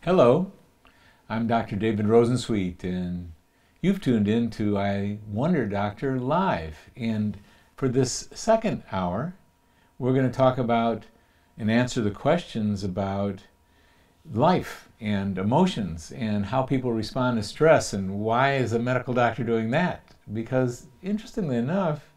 Hello, I'm Dr. David Rosensweet, and you've tuned in to I Wonder Doctor Live. And for this second hour, we're going to talk about and answer the questions about life and emotions and how people respond to stress and why is a medical doctor doing that? Because interestingly enough,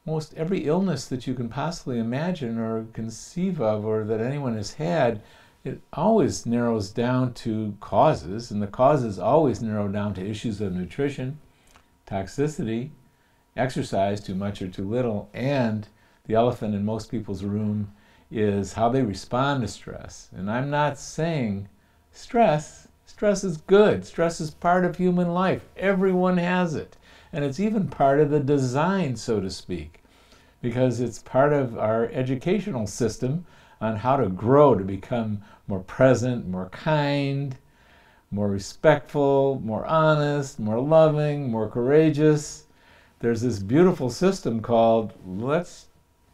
most every illness that you can possibly imagine or conceive of or that anyone has had, it always narrows down to causes, and the causes always narrow down to issues of nutrition, toxicity, exercise, too much or too little, and the elephant in most people's room is how they respond to stress. And I'm not saying stress is good. Stress is part of human life. Everyone has it. And it's even part of the design, so to speak, because it's part of our educational system on how to grow to become more present, more kind, more respectful, more honest, more loving, more courageous. There's this beautiful system called let's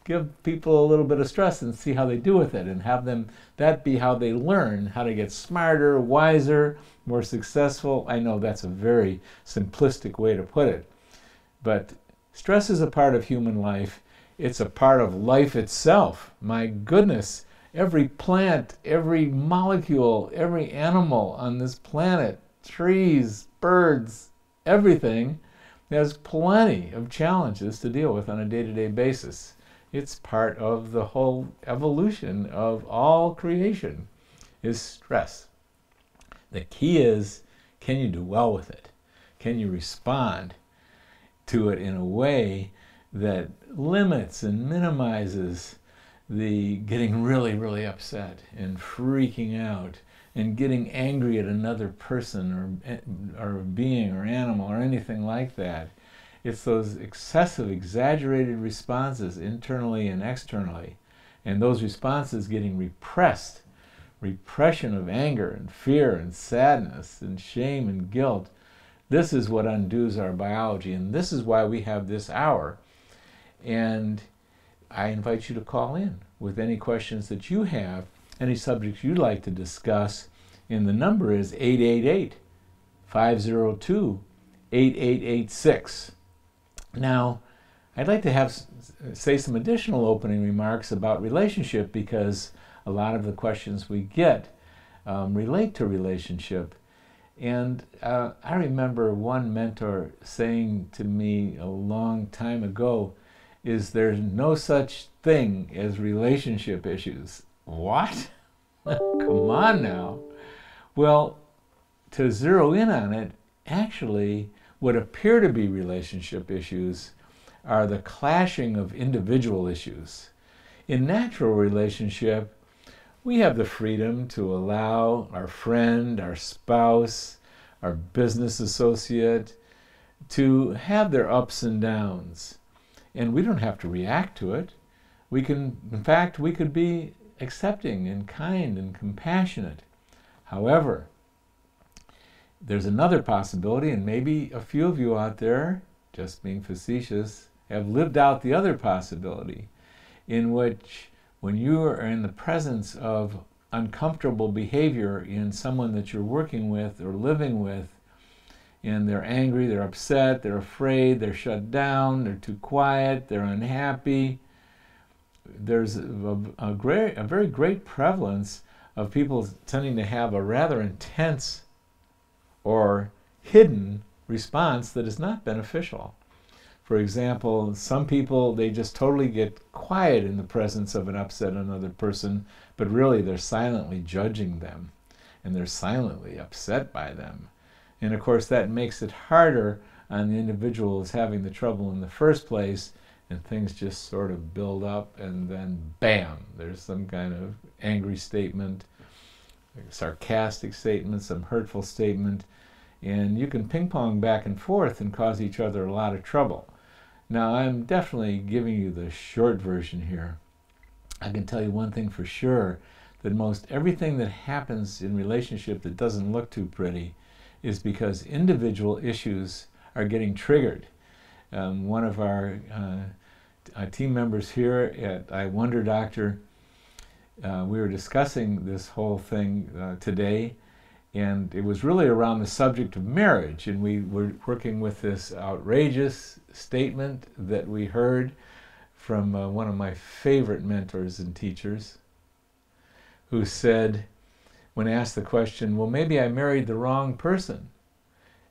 give people a little bit of stress and see how they do with it and have them, that be how they learn how to get smarter, wiser, more successful. I know that's a very simplistic way to put it, but stress is a part of human life. It's a part of life itself. My goodness, every plant, every molecule, every animal on this planet, trees, birds, everything, has plenty of challenges to deal with on a day-to-day basis. It's part of the whole evolution of all creation is stress. The key is, can you do well with it? Can you respond to it in a way that limits and minimizes the getting really, really upset and freaking out and getting angry at another person or being or animal or anything like that? It's those excessive, exaggerated responses internally and externally and those responses getting repressed, repression of anger and fear and sadness and shame and guilt, this is what undoes our biology, and this is why we have this hour. And I invite you to call in with any questions that you have, any subjects you'd like to discuss, and the number is 888-502-8886. Now, I'd like to say some additional opening remarks about relationship, because a lot of the questions we get relate to relationship. And I remember one mentor saying to me a long time ago, is there's no such thing as relationship issues. What? Come on now. Well, to zero in on it, actually, what appear to be relationship issues are the clashing of individual issues. In natural relationship, we have the freedom to allow our friend, our spouse, our business associate to have their ups and downs. And we don't have to react to it. We can, in fact, we could be accepting and kind and compassionate. However, there's another possibility, and maybe a few of you out there, just being facetious, have lived out the other possibility, in which when you are in the presence of uncomfortable behavior in someone that you're working with or living with, and they're angry, they're upset, they're afraid, they're shut down, they're too quiet, they're unhappy, there's a very great prevalence of people tending to have a rather intense or hidden response that is not beneficial. For example, some people, they just totally get quiet in the presence of an upset another person, but really they're silently judging them, and they're silently upset by them. And of course that makes it harder on the individual who's having the trouble in the first place, and things just sort of build up, and then bam, there's some kind of angry statement, sarcastic statement, some hurtful statement, and you can ping pong back and forth and cause each other a lot of trouble. Now, I'm definitely giving you the short version here. I can tell you one thing for sure, that most everything that happens in relationship that doesn't look too pretty is because individual issues are getting triggered. One of our team members here at I Wonder Doctor, we were discussing this whole thing today, and it was really around the subject of marriage, and we were working with this outrageous statement that we heard from one of my favorite mentors and teachers, who said, when asked the question, well, maybe I married the wrong person.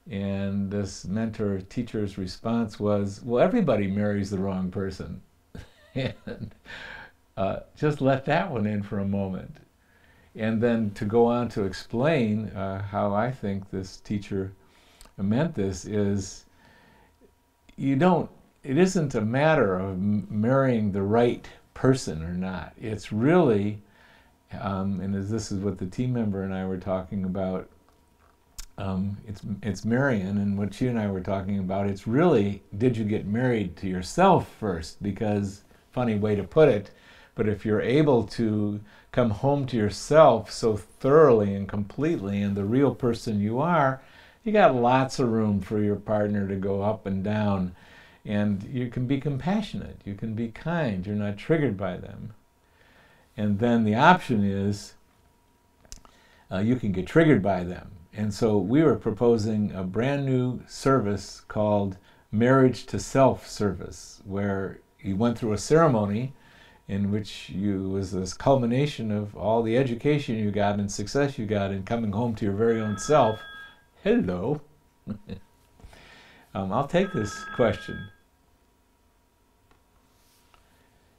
And this mentor teacher's response was, well, everybody marries the wrong person. And just let that one in for a moment. And then to go on to explain how I think this teacher meant this is, it isn't a matter of marrying the right person or not. It's really, and as this is what the team member and I were talking about, it's Marion, and what she and I were talking about, it's really, did you get married to yourself first? Because, funny way to put it, but if you're able to come home to yourself so thoroughly and completely and the real person you are, you got lots of room for your partner to go up and down, and you can be compassionate, you can be kind, you're not triggered by them. And then the option is you can get triggered by them. And so we were proposing a brand new service called Marriage to Self service, where you went through a ceremony in which was this culmination of all the education you got and success you got in coming home to your very own self. Hello. I'll take this question.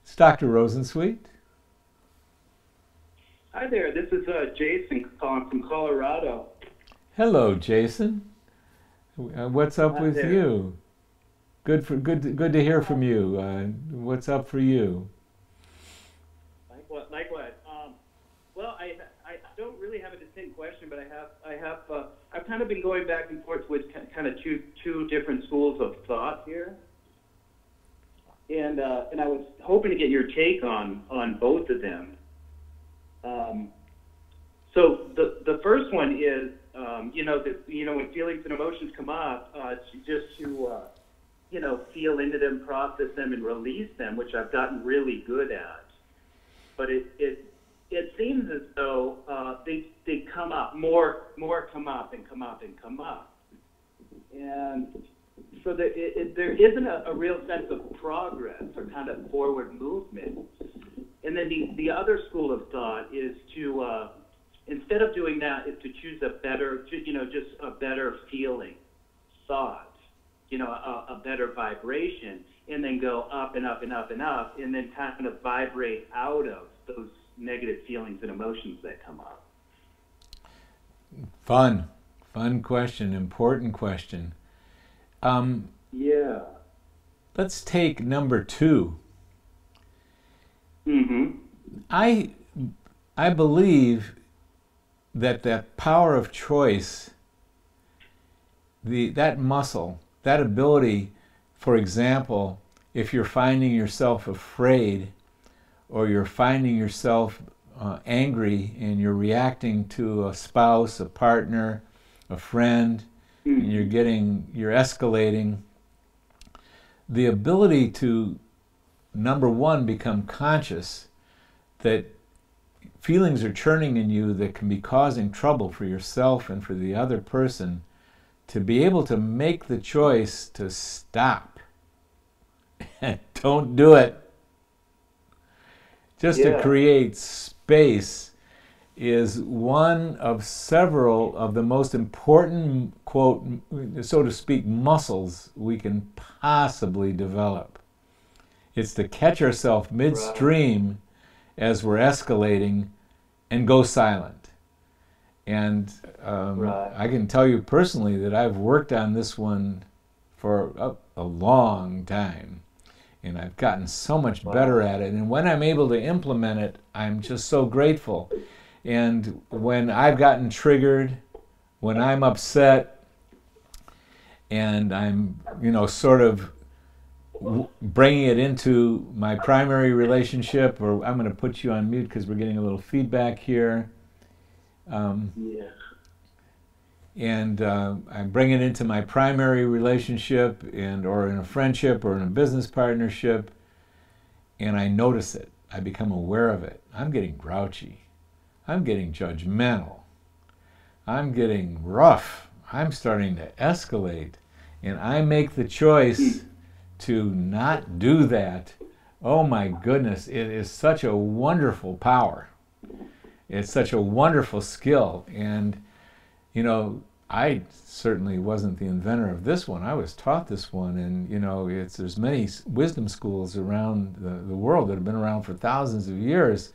It's Dr. Rosensweet. Hi there, this is Jason calling from Colorado. Hello, Jason. What's up with you? Good to hear from you. What's up for you? Likewise. Well, I don't really have a distinct question, but I've kind of been going back and forth with kind of two different schools of thought here. and I was hoping to get your take on both of them. So the first one is, when feelings and emotions come up, just to feel into them, process them, and release them, which I've gotten really good at. But it seems as though they come up, more come up and come up and come up. And so there isn't a real sense of progress or kind of forward movement. And then the other school of thought is to, instead of doing that, is to choose a better, just a better feeling, thought, a better vibration, and then go up and up and up and up, and then kind of vibrate out of those negative feelings and emotions that come up. Fun question, important question. Yeah. Let's take number 2. Mm-hmm. I believe that power of choice, that muscle, that ability, for example, if you're finding yourself afraid or you're finding yourself angry and you're reacting to a spouse, a partner, a friend, and you're escalating, the ability to, number one, become conscious that feelings are churning in you that can be causing trouble for yourself and for the other person, to be able to make the choice to stop and don't do it, just to create space, is one of several of the most important, quote, so to speak, muscles we can possibly develop. It's to catch ourselves midstream as we're escalating and go silent. And I can tell you personally that I've worked on this one for a long time, and I've gotten so much better at it. And when I'm able to implement it, I'm just so grateful. And when I've gotten triggered, when I'm upset, and I'm, sort of bringing it into my primary relationship, or I'm going to put you on mute because we're getting a little feedback here. And I bring it into my primary relationship, or in a friendship, or in a business partnership, and I notice it. I become aware of it. I'm getting grouchy. I'm getting judgmental. I'm getting rough. I'm starting to escalate. And I make the choice to not do that. Oh my goodness, it is such a wonderful power. It's such a wonderful skill. And, I certainly wasn't the inventor of this one. I was taught this one. And, there's many wisdom schools around the world that have been around for thousands of years.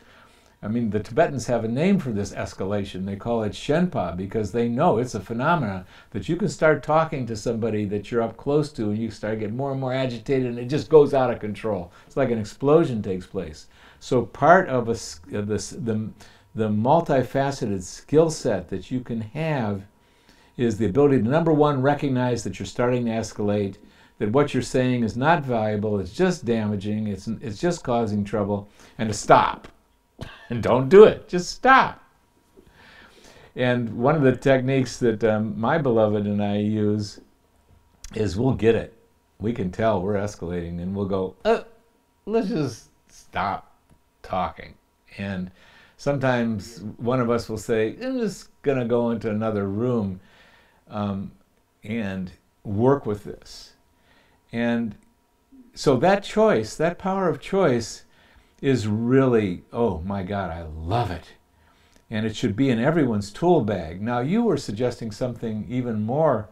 I mean, the Tibetans have a name for this escalation. They call it Shenpa, because they know it's a phenomenon that you can start talking to somebody that you're up close to, and you start getting more and more agitated, and it just goes out of control. It's like an explosion takes place. So part of the multifaceted skill set that you can have is the ability to, number one, recognize that you're starting to escalate, that what you're saying is not valuable, it's just damaging, it's just causing trouble, and to stop. And don't do it. Just stop. And one of the techniques that my beloved and I use is we'll get it. We can tell we're escalating, and we'll go, let's just stop talking. And sometimes one of us will say, I'm just going to go into another room and work with this. And so that choice, that power of choice, is really, oh my God, I love it. And it should be in everyone's tool bag. Now, you were suggesting something even more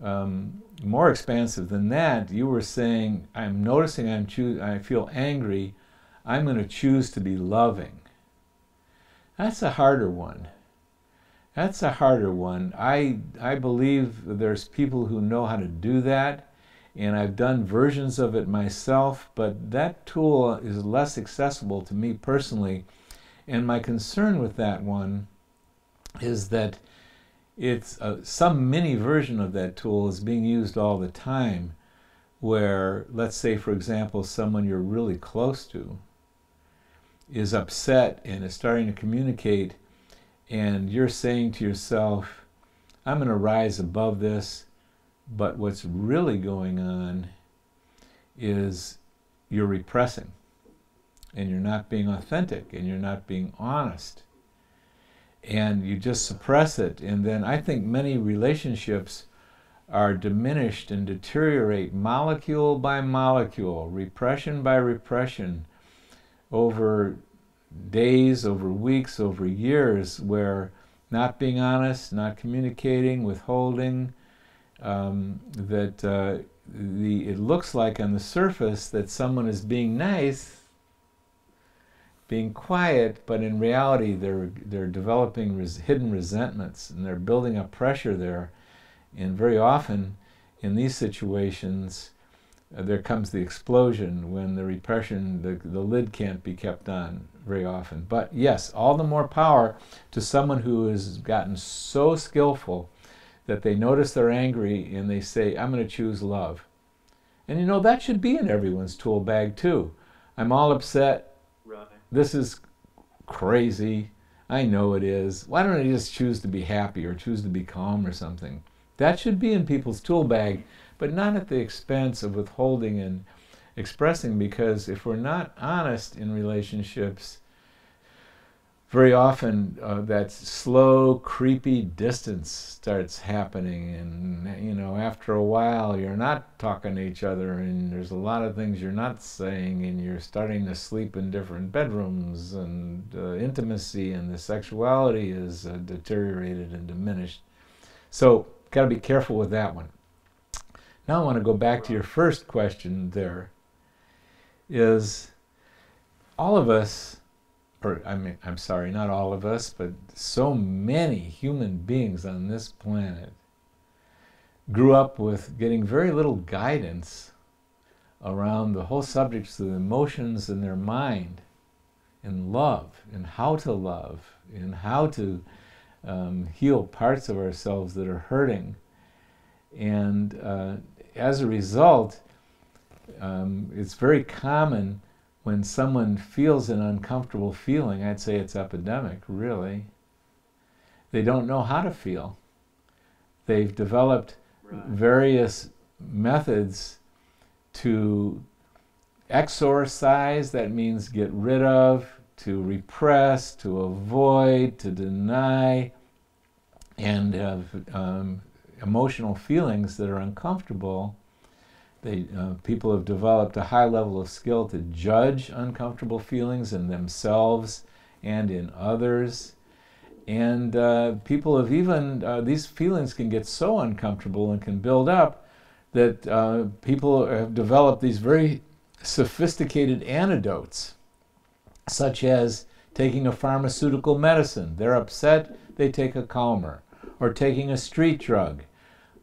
expansive than that. You were saying, I'm noticing I feel angry. I'm going to choose to be loving. That's a harder one. That's a harder one. I believe there's people who know how to do that. And I've done versions of it myself, but that tool is less accessible to me personally. And my concern with that one is that it's some mini version of that tool is being used all the time, where, let's say, for example, someone you're really close to is upset and is starting to communicate, and you're saying to yourself, I'm going to rise above this, but what's really going on is you're repressing, and you're not being authentic, and you're not being honest, and you just suppress it. And then I think many relationships are diminished and deteriorate molecule by molecule, repression by repression, over days, over weeks, over years, where not being honest, not communicating, withholding, it looks like on the surface that someone is being nice, being quiet, but in reality they're developing hidden resentments, and they're building up pressure there. And very often in these situations there comes the explosion when the repression, the lid can't be kept on very often. But yes, all the more power to someone who has gotten so skillful that they notice they're angry and they say, I'm going to choose love. And you know, that should be in everyone's tool bag too. I'm all upset. Right. This is crazy. I know it is. Why don't I just choose to be happy or choose to be calm or something? That should be in people's tool bag, but not at the expense of withholding and expressing, because if we're not honest in relationships, very often that slow, creepy distance starts happening, and you know, after a while you're not talking to each other, and there's a lot of things you're not saying, and you're starting to sleep in different bedrooms, and intimacy and the sexuality is deteriorated and diminished. So got to be careful with that one. Now I want to go back to your first question there. Is all of us, or I'm sorry, not all of us, but so many human beings on this planet grew up with getting very little guidance around the whole subjects of the emotions in their mind, and love, and how to heal parts of ourselves that are hurting. And as a result, it's very common when someone feels an uncomfortable feeling, I'd say it's epidemic, really. They don't know how to feel. They've developed various methods to exorcise, that means get rid of, to repress, to avoid, to deny, and have emotional feelings that are uncomfortable. People have developed a high level of skill to judge uncomfortable feelings in themselves and in others. And people have even, these feelings can get so uncomfortable and can build up that people have developed these very sophisticated antidotes, such as taking a pharmaceutical medicine. They're upset, they take a calmer. Or taking a street drug.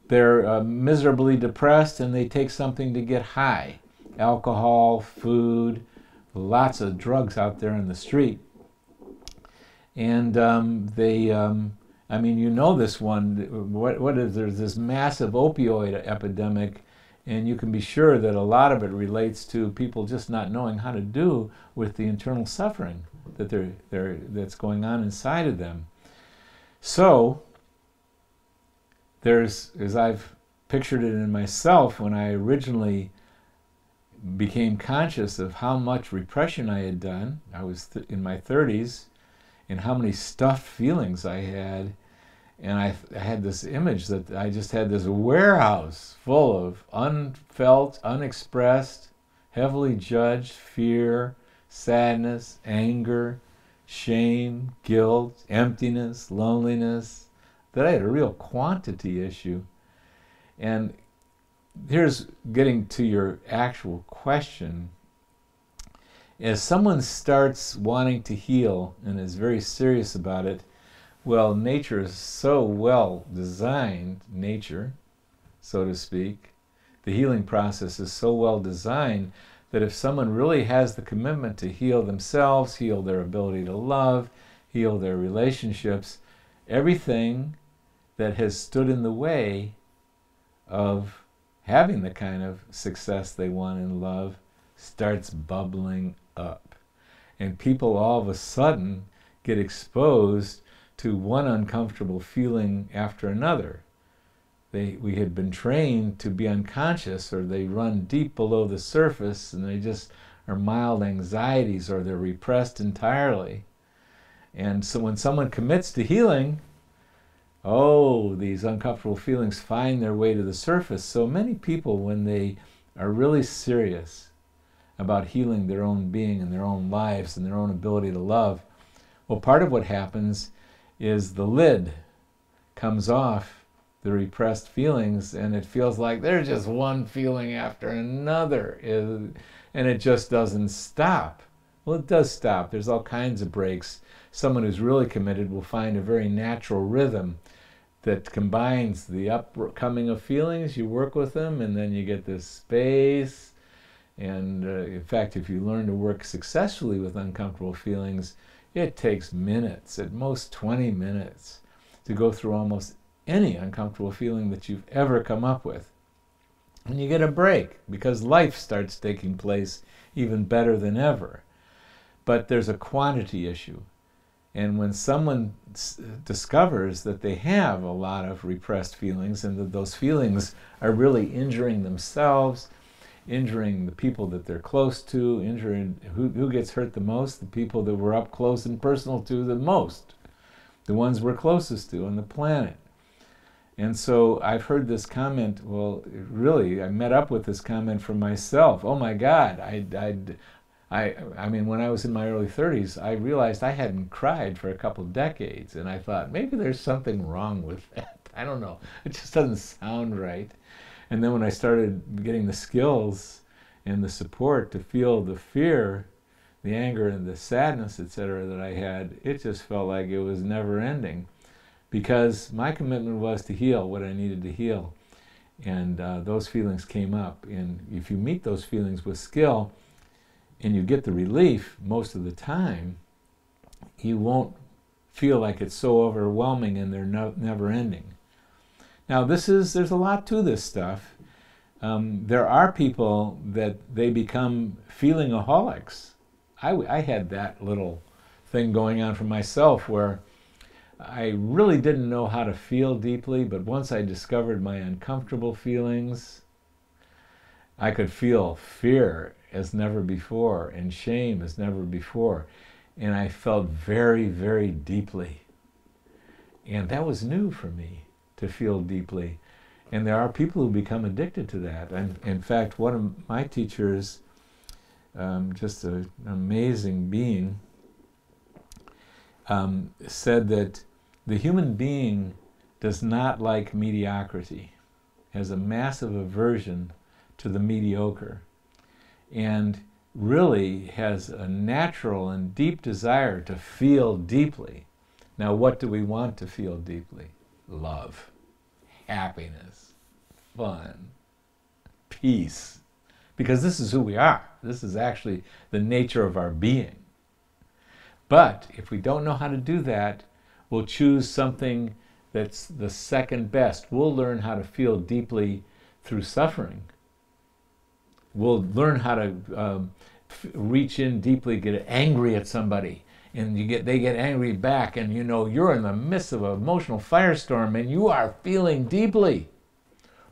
They're miserably depressed and they take something to get high. Alcohol, food, lots of drugs out there in the street. And I mean, you know this one, there's this massive opioid epidemic, and you can be sure that a lot of it relates to people just not knowing how to do with the internal suffering that's going on inside of them. So, there's, as I've pictured it in myself, when I originally became conscious of how much repression I had done, I was in my 30s, and how many stuffed feelings I had, and I had this image that I just had this warehouse full of unfelt, unexpressed, heavily judged fear, sadness, anger, shame, guilt, emptiness, loneliness, that I had a real quantity issue. And here's getting to your actual question. As someone starts wanting to heal and is very serious about it, well, nature is so well designed, nature, so to speak, the healing process is so well designed that if someone really has the commitment to heal themselves, heal their ability to love, heal their relationships, everything that has stood in the way of having the kind of success they want in love starts bubbling up. And people all of a sudden get exposed to one uncomfortable feeling after another. We had been trained to be unconscious, or they run deep below the surface, and they just are mild anxieties, or they're repressed entirely. And so when someone commits to healing, oh, these uncomfortable feelings find their way to the surface. So many people, when they are really serious about healing their own being and their own lives and their own ability to love, well, part of what happens is the lid comes off the repressed feelings, and it feels like there's just one feeling after another, and it just doesn't stop. Well, it does stop. There's all kinds of breaks. Someone who's really committed will find a very natural rhythm that combines the upcoming of feelings. You work with them, and then you get this space. And in fact, if you learn to work successfully with uncomfortable feelings, it takes minutes, at most 20 minutes, to go through almost any uncomfortable feeling that you've ever come up with. And you get a break, because life starts taking place even better than ever. But there's a quantity issue. And when someone discovers that they have a lot of repressed feelings, and that those feelings are really injuring themselves, injuring the people that they're close to, injuring who gets hurt the most? The people that we're up close and personal to the most, the ones we're closest to on the planet. And so I've heard this comment, well, really, I met up with this comment from myself. Oh my God, I mean, when I was in my early 30s, I realized I hadn't cried for a couple decades, and I thought, maybe there's something wrong with that. I don't know. It just doesn't sound right. And then when I started getting the skills and the support to feel the fear, the anger and the sadness, etc., that I had, it just felt like it was never ending. Because my commitment was to heal what I needed to heal. And those feelings came up. And if you meet those feelings with skill, and you get the relief most of the time, you won't feel like it's so overwhelming and they're never ending. Now there's a lot to this stuff. There are people that they become feelingaholics. I had that little thing going on for myself where I really didn't know how to feel deeply, but once I discovered my uncomfortable feelings, I could feel fear as never before and shame as never before. And I felt very, very deeply. And that was new for me, to feel deeply. And there are people who become addicted to that. And in fact, one of my teachers, just an amazing being, said that the human being does not like mediocrity, has a massive aversion to the mediocre, and really has a natural and deep desire to feel deeply. Now, what do we want to feel deeply? Love, happiness, fun, peace. Because this is who we are. This is actually the nature of our being. But if we don't know how to do that, we'll choose something that's the second best. We'll learn how to feel deeply through suffering. We'll learn how to reach in deeply, get angry at somebody, and they get angry back, and you know you're in the midst of an emotional firestorm and you are feeling deeply.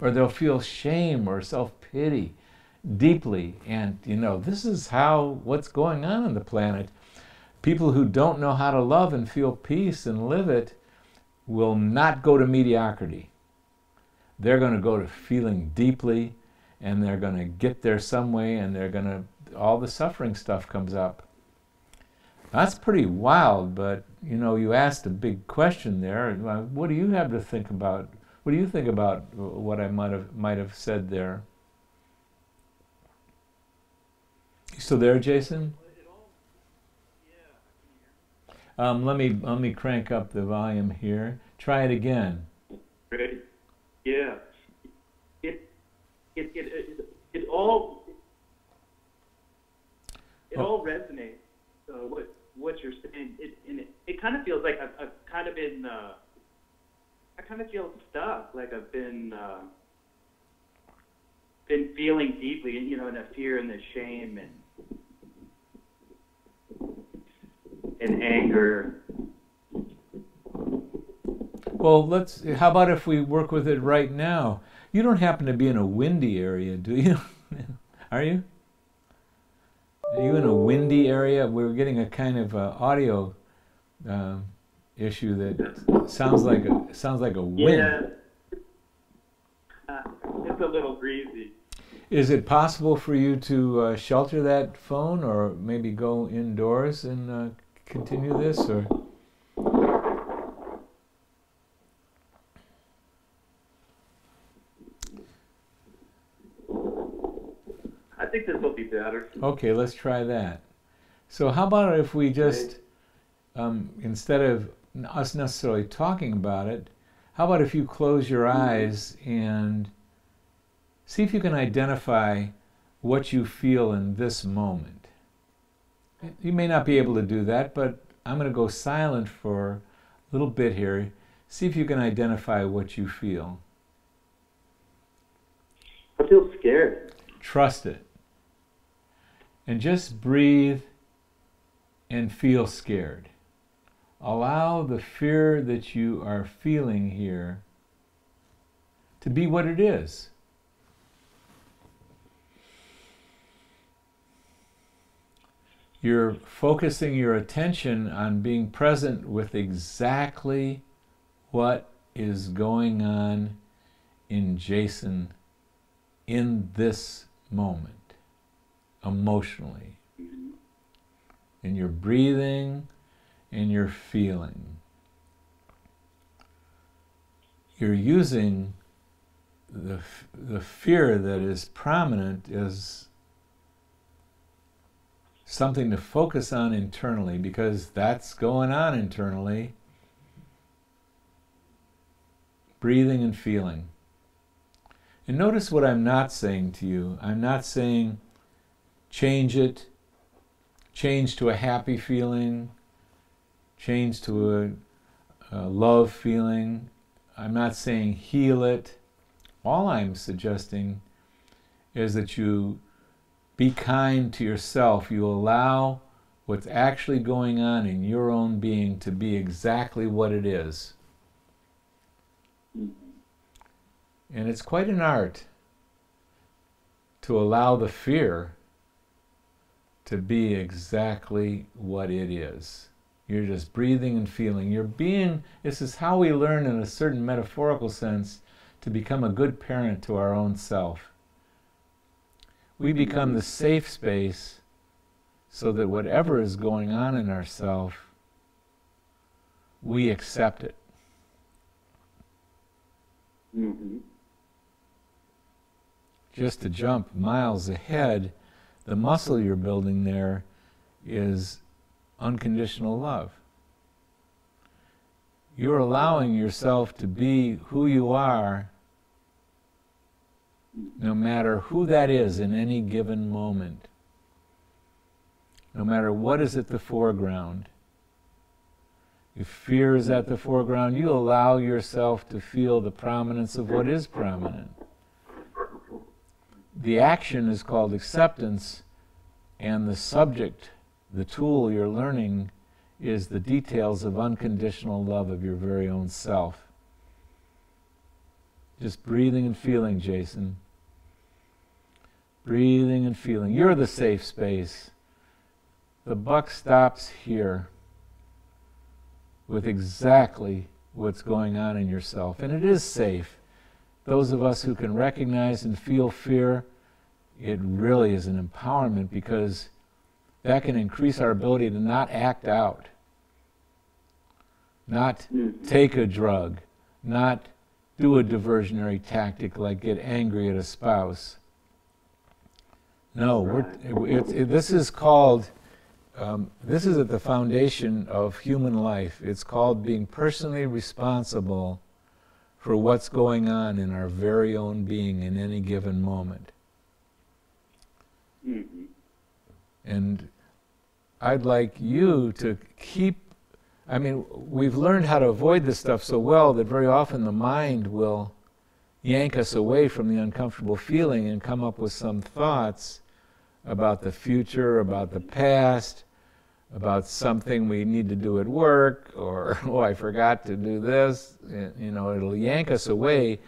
Or they'll feel shame or self-pity deeply, and you know this is what's going on the planet. People who don't know how to love and feel peace and live it will not go to mediocrity. They're going to go to feeling deeply, and they're going to get there some way, and all the suffering stuff comes up. That's pretty wild, but you know, you asked a big question there. What do you have to think about? What do you think about what I might have said there? You still there, Jason? Let me crank up the volume here. Try it again. Great. Yeah. It all resonates. What you're saying, it kind of feels like I've kind of been. I kind of feel stuck. Like I've been. been feeling deeply, you know, in the fear and the shame and anger. Well, how about if we work with it right now? You don't happen to be in a windy area, do you? Are you? Are you in a windy area? We're getting a kind of audio issue that sounds like a wind. Yeah, it's a little breezy. Is it possible for you to shelter that phone, or maybe go indoors and continue this, or? I think this will be better. Okay, let's try that. So how about if we just, instead of us necessarily talking about it, how about if you close your eyes and see if you can identify what you feel in this moment. You may not be able to do that, but I'm going to go silent for a little bit here. See if you can identify what you feel. I feel scared. Trust it. And just breathe and feel scared. Allow the fear that you are feeling here to be what it is. You're focusing your attention on being present with exactly what is going on in Jason in this moment, emotionally. And you're breathing and you're feeling. You're using the fear that is prominent as something to focus on internally, because that's going on internally. Breathing and feeling. And notice what I'm not saying to you. I'm not saying change it, change to a happy feeling, change to a love feeling. I'm not saying heal it. All I'm suggesting is that you be kind to yourself. You allow what's actually going on in your own being to be exactly what it is. And it's quite an art to allow the fear to be exactly what it is. You're just breathing and feeling. You're being, this is how we learn in a certain metaphorical sense to become a good parent to our own self. We become the safe space so that whatever is going on in ourself, we accept it. Mm-hmm. Just to jump miles ahead, the muscle you're building there is unconditional love. You're allowing yourself to be who you are, no matter who that is in any given moment. No matter what is at the foreground. If fear is at the foreground, you allow yourself to feel the prominence of what is prominent. The action is called acceptance, and the subject, the tool you're learning, is the details of unconditional love of your very own self. Just breathing and feeling, Jason. Breathing and feeling. You're the safe space. The buck stops here with exactly what's going on in yourself. And it is safe. Those of us who can recognize and feel fear, it really is an empowerment, because that can increase our ability to not act out, not take a drug, not do a diversionary tactic like get angry at a spouse. No, this is called, this is at the foundation of human life. It's called being personally responsible for what's going on in our very own being in any given moment. Mm-hmm. And I'd like you to keep, I mean, we've learned how to avoid this stuff so well that very often the mind will yank us away from the uncomfortable feeling and come up with some thoughts about the future, about the past, about something we need to do at work, or, oh, I forgot to do this. You know, it'll yank us away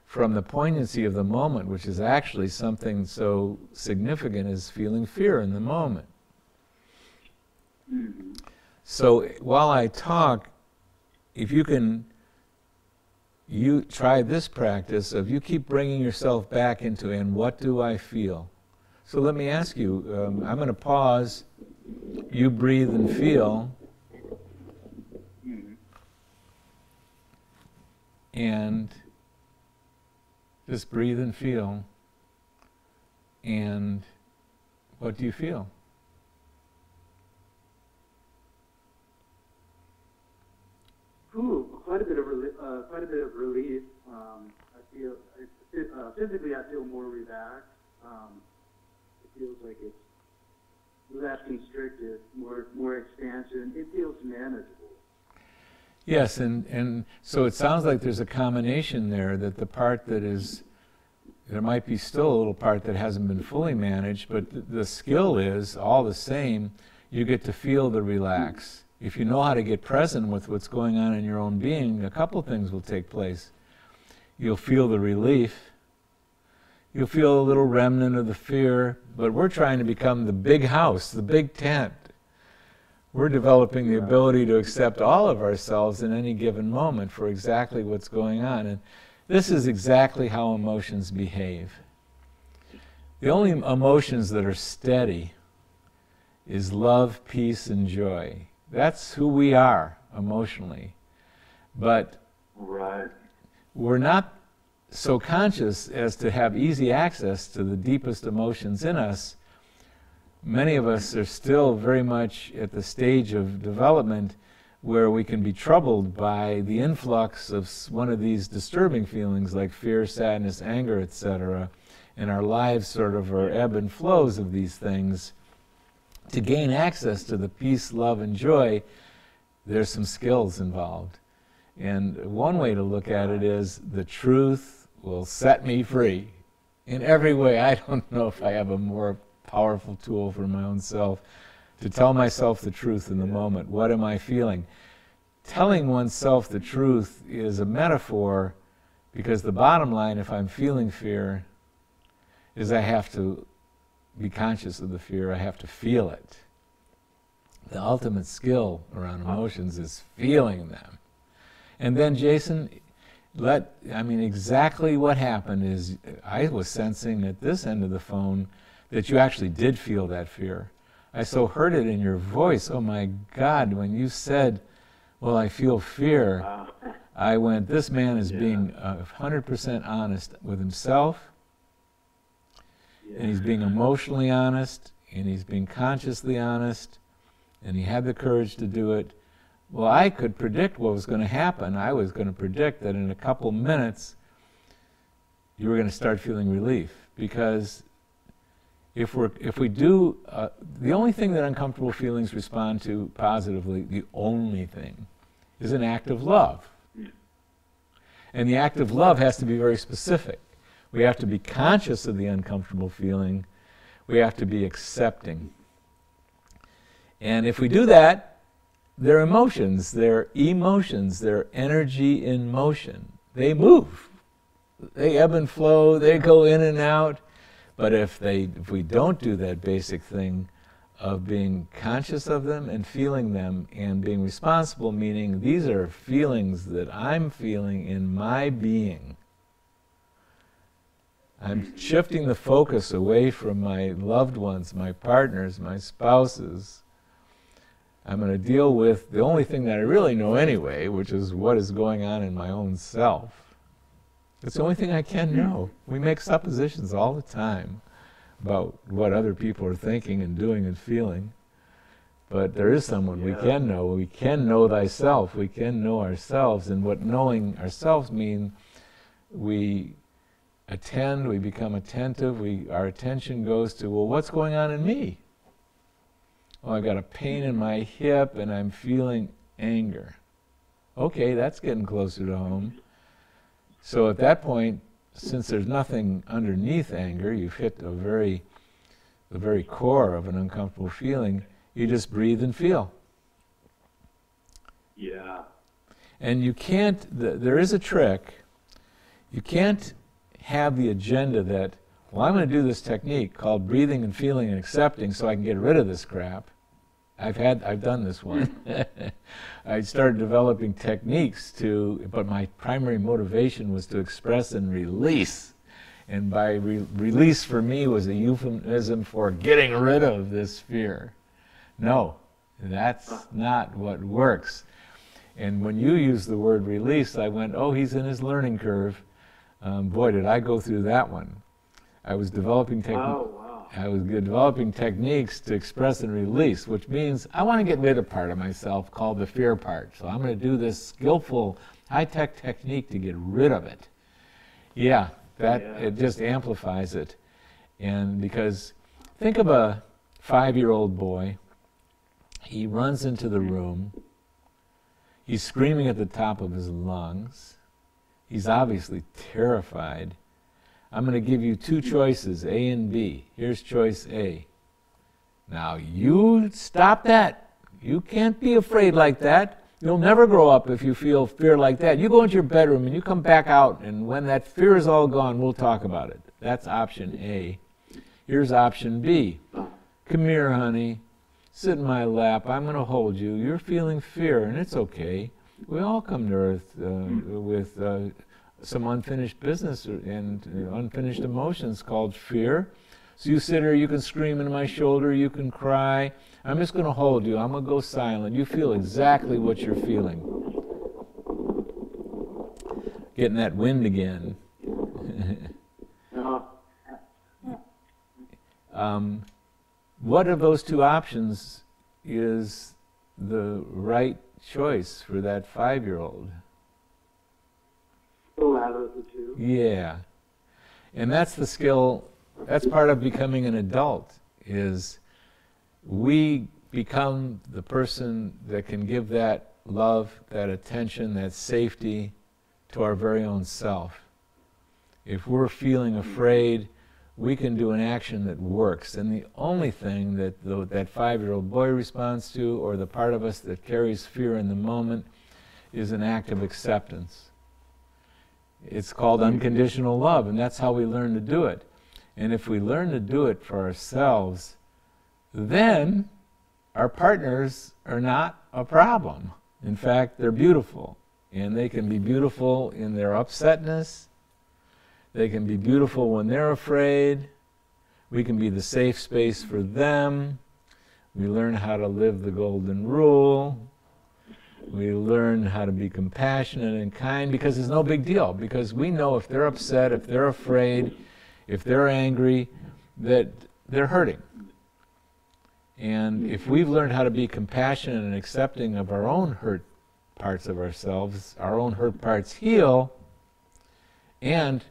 from the poignancy of the moment, which is actually something so significant as feeling fear in the moment. So while I talk, if you can, you try this practice of you keep bringing yourself back into, and what do I feel? So let me ask you, I'm going to pause, you breathe and feel, and just breathe and feel, and what do you feel? Ooh, quite a bit of relief. I feel physically, I feel more relaxed. It feels like it's less constricted, more expansion. It feels manageable. Yes, and so it sounds like there's a combination there, that the part that is, there might be still a little part that hasn't been fully managed, but the skill is all the same. You get to feel the relax. If you know how to get present with what's going on in your own being, a couple things will take place. You'll feel the relief. You'll feel a little remnant of the fear, but we're trying to become the big house, the big tent. We're developing the ability to accept all of ourselves in any given moment for exactly what's going on. And this is exactly how emotions behave. The only emotions that are steady is love, peace, and joy. That's who we are emotionally. But we're not so conscious as to have easy access to the deepest emotions in us. Many of us are still very much at the stage of development where we can be troubled by the influx of one of these disturbing feelings like fear, sadness, anger, etc. And our lives sort of are ebb and flows of these things. To gain access to the peace, love, and joy, there's some skills involved. And one way to look at it is the truth will set me free. In every way, I don't know if I have a more powerful tool for my own self to tell myself the truth in the moment. What am I feeling? Telling oneself the truth is a metaphor, because the bottom line, if I'm feeling fear, is I have to be conscious of the fear. I have to feel it. The ultimate skill around emotions is feeling them. And then, Jason, exactly what happened is I was sensing at this end of the phone that you actually did feel that fear. I so heard it in your voice. Oh my God, when you said, well, I feel fear, I went, this man is being 100% honest with himself, and he's being emotionally honest, and he's being consciously honest, and he had the courage to do it. Well, I could predict what was going to happen. I was going to predict that in a couple minutes you were going to start feeling relief, because if we do, the only thing that uncomfortable feelings respond to positively, the only thing, is an act of love. And the act of love has to be very specific. We have to be conscious of the uncomfortable feeling. We have to be accepting. And if we do that, they're emotions, they're energy in motion. They move. They ebb and flow, they go in and out. But if we don't do that basic thing of being conscious of them and feeling them and being responsible, meaning these are feelings that I'm feeling in my being. I'm shifting the focus away from my loved ones, my partners, my spouses. I'm going to deal with the only thing that I really know anyway, which is what is going on in my own self. It's the only thing I can know. We make suppositions all the time about what other people are thinking and doing and feeling. But there is someone we can know. We can know thyself. We can know ourselves. And what knowing ourselves means, we attend, we become attentive, our attention goes to, well, what's going on in me? Oh, I've got a pain in my hip and I'm feeling anger. Okay, that's getting closer to home. So at that point, since there's nothing underneath anger, you've hit the very core of an uncomfortable feeling, you just breathe and feel. Yeah. And you can't, there is a trick, you can't have the agenda that, well, I'm going to do this technique called breathing and feeling and accepting so I can get rid of this crap. I've done this one. I started developing techniques but my primary motivation was to express and release. And by release for me was a euphemism for getting rid of this fear. No, that's not what works. And when you use the word release, I went, oh, he's in his learning curve. Boy, did I go through that one. I was developing techniques to express and release, which means I want to get rid of part of myself called the fear part. So I'm going to do this skillful, high-tech technique to get rid of it. Yeah, it just amplifies it. And because think of a 5-year-old boy. He runs into the room. He's screaming at the top of his lungs. He's obviously terrified. I'm going to give you 2 choices, A and B. Here's choice A. Now you stop that. You can't be afraid like that. You'll never grow up if you feel fear like that. You go into your bedroom and you come back out, and when that fear is all gone, we'll talk about it. That's option A. Here's option B. Come here, honey. Sit in my lap. I'm going to hold you. You're feeling fear, and it's okay. We all come to Earth with some unfinished business and unfinished emotions called fear. So you sit here, you can scream into my shoulder, you can cry. I'm just going to hold you. I'm going to go silent. You feel exactly what you're feeling. Getting that wind again. What of those 2 options is the right choice for that 5-year-old? The latter of the 2. Yeah. And that's the skill, that's part of becoming an adult, is we become the person that can give that love, that attention, that safety to our very own self. If we're feeling afraid, we can do an action that works. And the only thing that that 5-year-old boy responds to, or the part of us that carries fear in the moment, is an act of acceptance. It's called unconditional love, and that's how we learn to do it. And if we learn to do it for ourselves, then our partners are not a problem. In fact, they're beautiful. And they can be beautiful in their upsetness. They can be beautiful when they're afraid. We can be the safe space for them. We learn how to live the golden rule. We learn how to be compassionate and kind, because it's no big deal. Because we know if they're upset, if they're afraid, if they're angry, that they're hurting. And if we've learned how to be compassionate and accepting of our own hurt parts of ourselves, our own hurt parts heal, and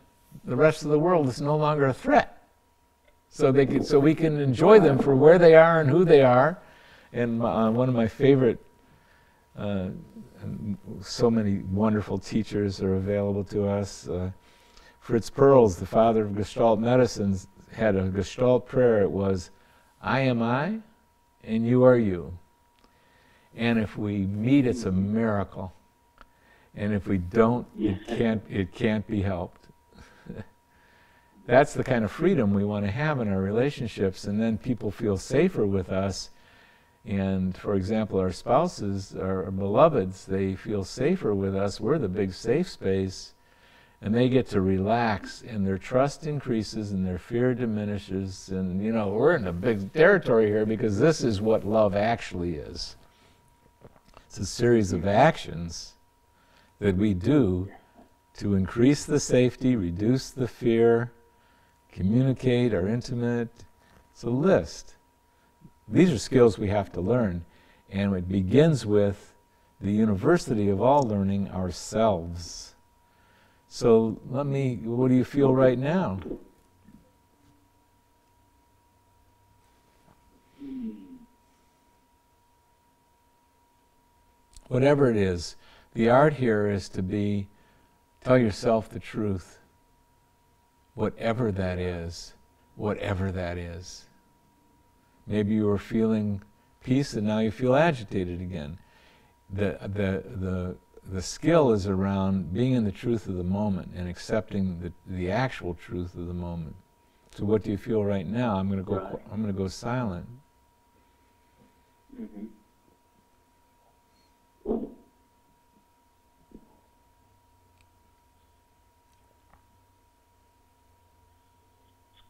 the rest of the world is no longer a threat. So we can enjoy them for where they are and who they are. And one of my favorite, so many wonderful teachers are available to us. Fritz Perls, the father of Gestalt medicine, had a Gestalt prayer. It was, I am I, and you are you. And if we meet, it's a miracle. And if we don't, it can't be helped. That's the kind of freedom we want to have in our relationships, and then people feel safer with us. And for example, our spouses, our beloveds, they feel safer with us. We're the big safe space, and they get to relax, and their trust increases and their fear diminishes. And we're in a big territory here, because this is what love actually is. It's a series of actions that we do to increase the safety, reduce the fear, communicate, are intimate. It's a list. These are skills we have to learn, and it begins with the university of all learning, ourselves. So what do you feel right now? Whatever it is, the art here is to tell yourself the truth. whatever that is, whatever that is. Maybe you were feeling peace and now you feel agitated again. The skill is around being in the truth of the moment and accepting the actual truth of the moment. So what do you feel right now? I'm going to go silent. Mm-hmm.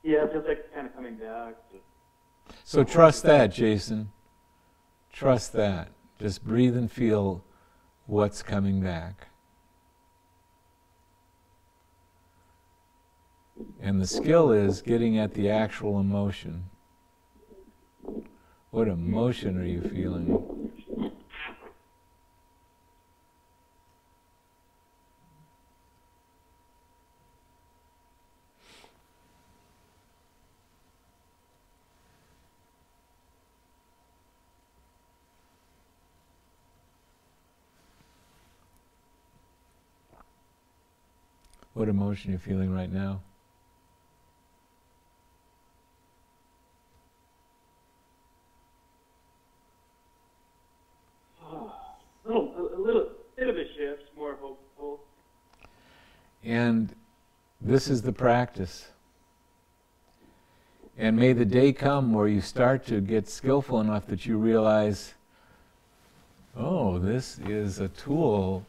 Yeah, it feels like it's kind of coming back. So trust that, Jason. Trust that. Just breathe and feel what's coming back. And the skill is getting at the actual emotion. What emotion are you feeling? What emotion are you feeling right now? A little bit of a shift, more hopeful. And this is the practice. And may the day come where you start to get skillful enough that you realize, oh, this is a tool,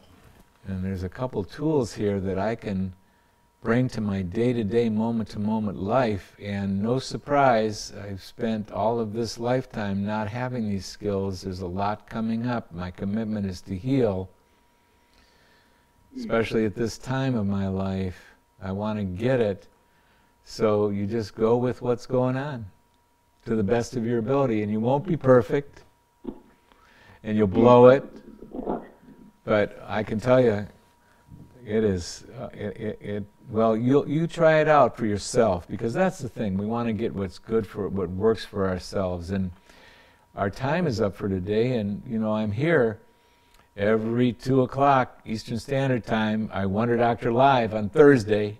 and there's a couple tools here that I can bring to my day-to-day, moment-to-moment life, and no surprise, I've spent all of this lifetime not having these skills. There's a lot coming up. My commitment is to heal, especially at this time of my life. I want to get it. So you just go with what's going on to the best of your ability, and you won't be perfect, and you'll blow it, but I can tell you, it is, well, you try it out for yourself, because that's the thing. We want to get what's good for, what works for ourselves. And our time is up for today, and I'm here every 2 o'clock Eastern Standard Time. I Wonder Doctor Live on Thursday.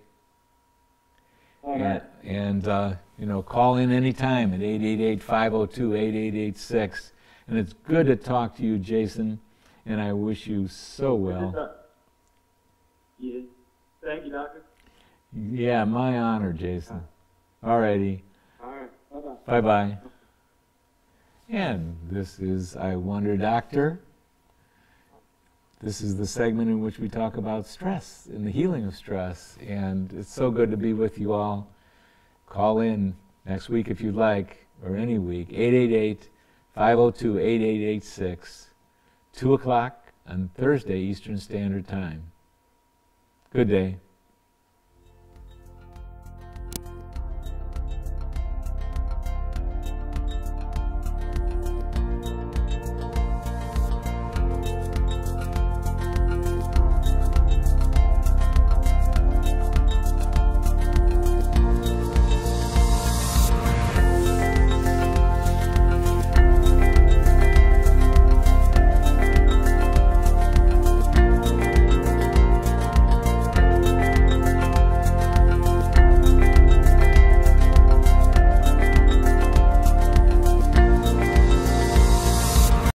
And call in anytime at 888-502-8886. And it's good to talk to you, Jason, and I wish you so well. Yeah. Thank you, Doctor. Yeah, my honor, Jason. All righty. All right. Bye-bye. Bye-bye. And this is I Wonder Doctor. This is the segment in which we talk about stress and the healing of stress. And it's so good to be with you all. Call in next week if you'd like, or any week, 888-502-8886, 2 o'clock on Thursday Eastern Standard Time. Good day.